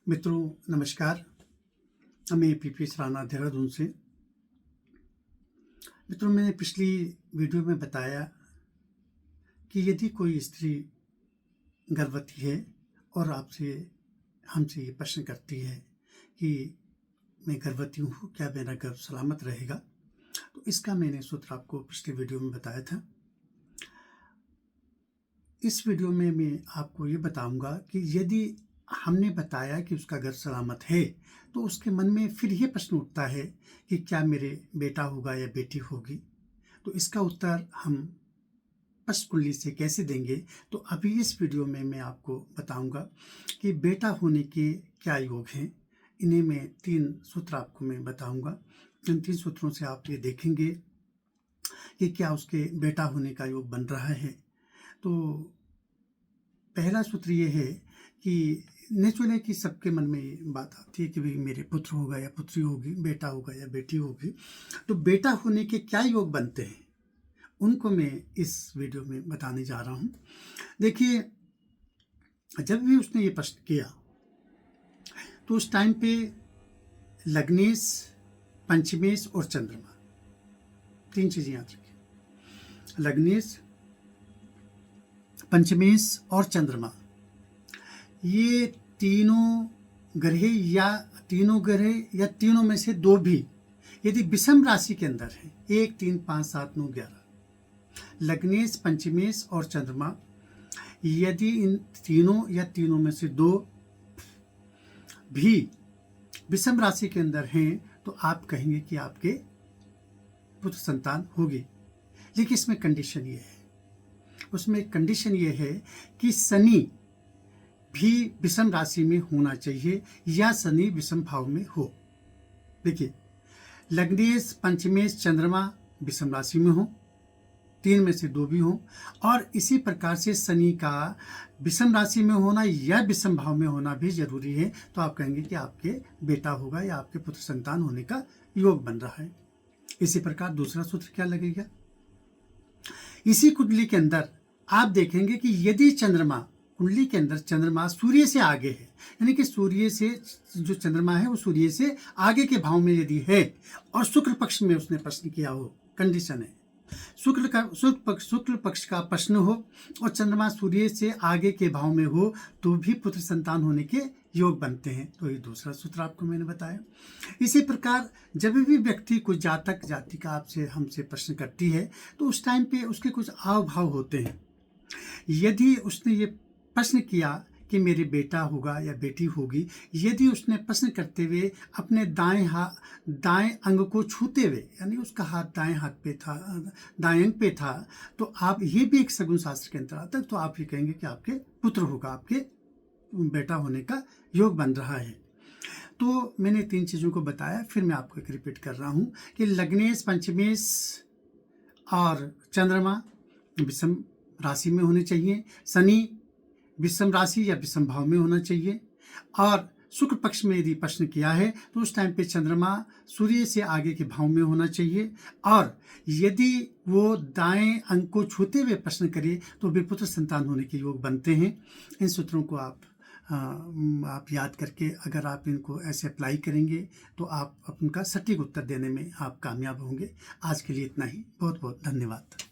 मित्रों नमस्कार। मैं पीपी राणा देहरादून से। मित्रों, मैंने पिछली वीडियो में बताया कि यदि कोई स्त्री गर्भवती है और हमसे ये प्रश्न करती है कि मैं गर्भवती हूँ, क्या मेरा गर्भ सलामत रहेगा, तो इसका मैंने सूत्र आपको पिछली वीडियो में बताया था। इस वीडियो में मैं आपको ये बताऊंगा कि यदि हमने बताया कि उसका गर्भ सलामत है तो उसके मन में फिर ये प्रश्न उठता है कि क्या मेरे बेटा होगा या बेटी होगी। तो इसका उत्तर हम प्रश्न कुंडली से कैसे देंगे, तो अभी इस वीडियो में मैं आपको बताऊंगा कि बेटा होने के क्या योग हैं। इन्हें मैं 3 सूत्र आपको मैं बताऊंगा। इन 3 सूत्रों से आप ये देखेंगे कि क्या उसके बेटा होने का योग बन रहा है। तो पहला सूत्र ये है कि नेचुरल है कि सबके मन में ये बात आती है कि भाई मेरे पुत्र होगा या पुत्री होगी, बेटा होगा या बेटी होगी। तो बेटा होने के क्या योग बनते हैं उनको मैं इस वीडियो में बताने जा रहा हूँ। देखिए, जब भी उसने ये प्रश्न किया तो उस टाइम पे लग्नेश, पंचमेश और चंद्रमा, 3 चीजें याद रखिए। लग्नेश, पंचमेश और चंद्रमा, ये तीनों ग्रह या तीनों में से 2 भी यदि विषम राशि के अंदर है, 1, 3, 5, 7, 9, 11, लग्नेश, पंचमेश और चंद्रमा, यदि इन तीनों में से 2 भी विषम राशि के अंदर हैं तो आप कहेंगे कि आपके पुत्र संतान होगी। लेकिन इसमें कंडीशन ये है कि शनि भी विषम राशि में होना चाहिए या शनि विषम भाव में हो। देखिए, लग्नेश, पंचमेश, चंद्रमा विषम राशि में हो, 3 में से 2 भी हो, और इसी प्रकार से शनि का विषम राशि में होना या विषम भाव में होना भी जरूरी है। तो आप कहेंगे कि आपके बेटा होगा या आपके पुत्र संतान होने का योग बन रहा है। इसी प्रकार दूसरा सूत्र क्या लगेगा, इसी कुंडली के अंदर आप देखेंगे कि यदि कुंडली के अंदर चंद्रमा सूर्य से आगे है, यानी कि सूर्य से जो चंद्रमा है वो सूर्य से आगे के भाव में यदि है और शुक्ल पक्ष में उसने प्रश्न किया हो, कंडीशन है शुक्ल पक्ष का प्रश्न हो और चंद्रमा सूर्य से आगे के भाव में हो तो भी पुत्र संतान होने के योग बनते हैं। तो ये दूसरा सूत्र आपको मैंने बताया। इसी प्रकार जब भी व्यक्ति कोई जातक जातिका हमसे प्रश्न करती है तो उस टाइम पे उसके कुछ हाव भाव होते हैं। यदि उसने ये प्रश्न किया कि मेरे बेटा होगा या बेटी होगी, यदि उसने प्रश्न करते हुए अपने दाएं अंग को छूते हुए, यानी उसका हाथ दाएं अंग पे था, तो आप ये भी एक सगुन शास्त्र के अंतर्गत, तो आप ये कहेंगे कि आपके पुत्र होगा, आपके बेटा होने का योग बन रहा है। तो मैंने 3 चीजों को बताया, फिर मैं आपको एक रिपीट कर रहा हूं कि लग्नेश, पंचमेश और चंद्रमा विषम राशि में होने चाहिए, शनि विषम राशि या विषम भाव में होना चाहिए, और शुक्ल पक्ष में यदि प्रश्न किया है तो उस टाइम पे चंद्रमा सूर्य से आगे के भाव में होना चाहिए, और यदि वो दाएं अंग को छूते हुए प्रश्न करे तो विपुत्र संतान होने के योग बनते हैं। इन सूत्रों को आप याद करके अगर आप इनको ऐसे अप्लाई करेंगे तो आप उनका सटीक उत्तर देने में आप कामयाब होंगे। आज के लिए इतना ही। बहुत बहुत धन्यवाद।